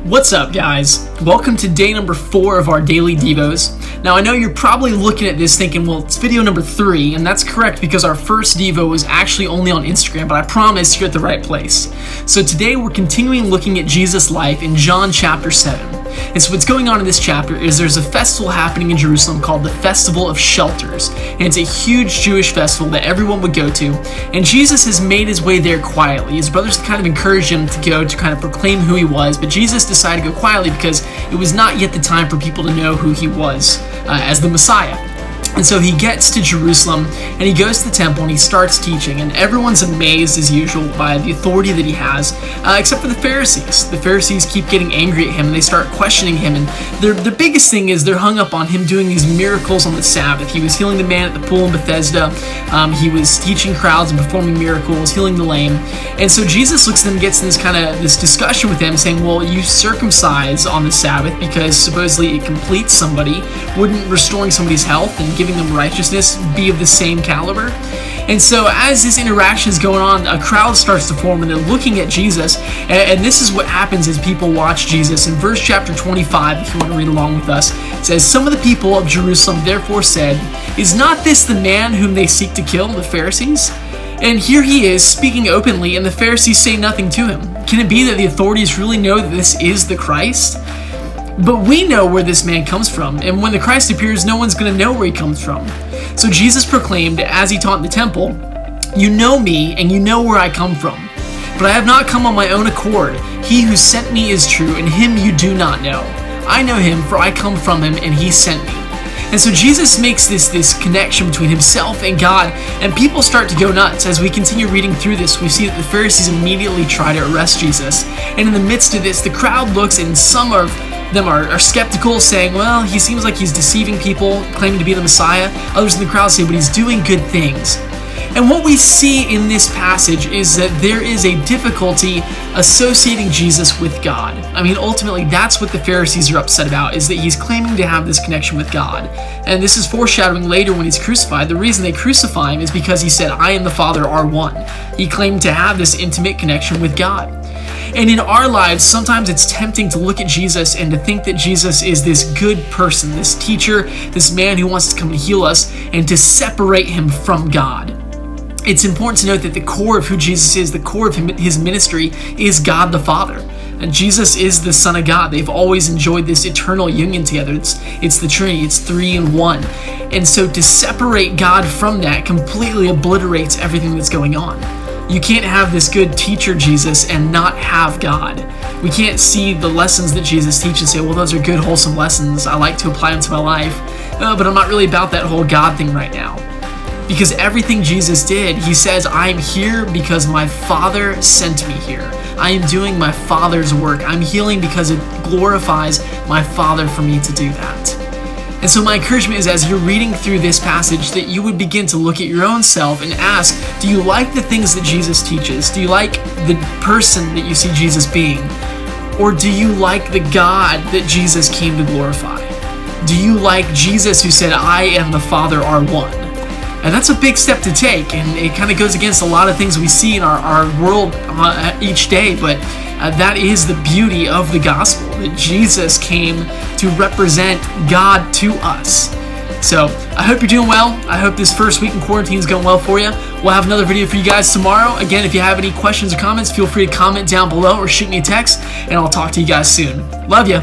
What's up, guys? Welcome to day number 4 of our daily Devos. Now, I know you're probably looking at this thinking, well, it's video number 3, and that's correct because our first Devo was actually only on Instagram, but I promise you're at the right place. So today we're continuing looking at Jesus' life in John chapter 7. And so what's going on in this chapter is there's a festival happening in Jerusalem called the Festival of Shelters. And it's a huge Jewish festival that everyone would go to. And Jesus has made his way there quietly. His brothers kind of encouraged him to go to kind of proclaim who he was, but Jesus decided to go quietly because it was not yet the time for people to know who he was as the Messiah. And so he gets to Jerusalem and he goes to the temple and he starts teaching, and everyone's amazed as usual by the authority that he has, except for the Pharisees. The Pharisees keep getting angry at him and they start questioning him, and the biggest thing is they're hung up on him doing these miracles on the Sabbath. He was healing the man at the pool in Bethesda, he was teaching crowds and performing miracles, healing the lame. And so Jesus looks at them and gets in this discussion with them, saying, well, you circumcise on the Sabbath because supposedly it completes somebody. Wouldn't restoring somebody's health and giving them righteousness be of the same caliber? And so as this interaction is going on, a crowd starts to form and they're looking at Jesus, and this is what happens as people watch Jesus. In verse chapter 25, if you want to read along with us, it says, some of the people of Jerusalem therefore said, is not this the man whom they seek to kill, the Pharisees? And here he is speaking openly, and the Pharisees say nothing to him. Can it be that the authorities really know that this is the Christ? But we know where this man comes from, and when the Christ appears, no one's going to know where he comes from. So Jesus proclaimed, as he taught in the temple, you know me, and you know where I come from. But I have not come on my own accord. He who sent me is true, and him you do not know. I know him, for I come from him, and he sent me. And so Jesus makes this connection between himself and God, and people start to go nuts. As we continue reading through this, we see that the Pharisees immediately try to arrest Jesus. And in the midst of this, the crowd looks, and some of them are skeptical, saying, well, he seems like he's deceiving people, claiming to be the Messiah. Others in the crowd say, but he's doing good things. And what we see in this passage is that there is a difficulty associating Jesus with God. I mean, ultimately, that's what the Pharisees are upset about, is that he's claiming to have this connection with God. And this is foreshadowing later when he's crucified. The reason they crucify him is because he said, I and the Father are one. He claimed to have this intimate connection with God. And in our lives, sometimes it's tempting to look at Jesus and to think that Jesus is this good person, this teacher, this man who wants to come and heal us, and to separate him from God. It's important to note that the core of who Jesus is, the core of his ministry, is God the Father. And Jesus is the Son of God. They've always enjoyed this eternal union together. It's the Trinity. It's 3 in 1. And so to separate God from that completely obliterates everything that's going on. You can't have this good teacher Jesus and not have God. We can't see the lessons that Jesus teaches and say, well, those are good, wholesome lessons. I like to apply them to my life. But I'm not really about that whole God thing right now. Because everything Jesus did, he says, I am here because my Father sent me here. I am doing my Father's work. I'm healing because it glorifies my Father for me to do that. And so my encouragement is, as you're reading through this passage, that you would begin to look at your own self and ask, do you like the things that Jesus teaches? Do you like the person that you see Jesus being? Or do you like the God that Jesus came to glorify? Do you like Jesus who said, I and the Father are one? And that's a big step to take, and it kind of goes against a lot of things we see in our world each day, but that is the beauty of the gospel, that Jesus came to represent God to us. So I hope you're doing well. I hope this first week in quarantine is going well for you. We'll have another video for you guys tomorrow. Again, if you have any questions or comments, feel free to comment down below or shoot me a text, and I'll talk to you guys soon. Love you.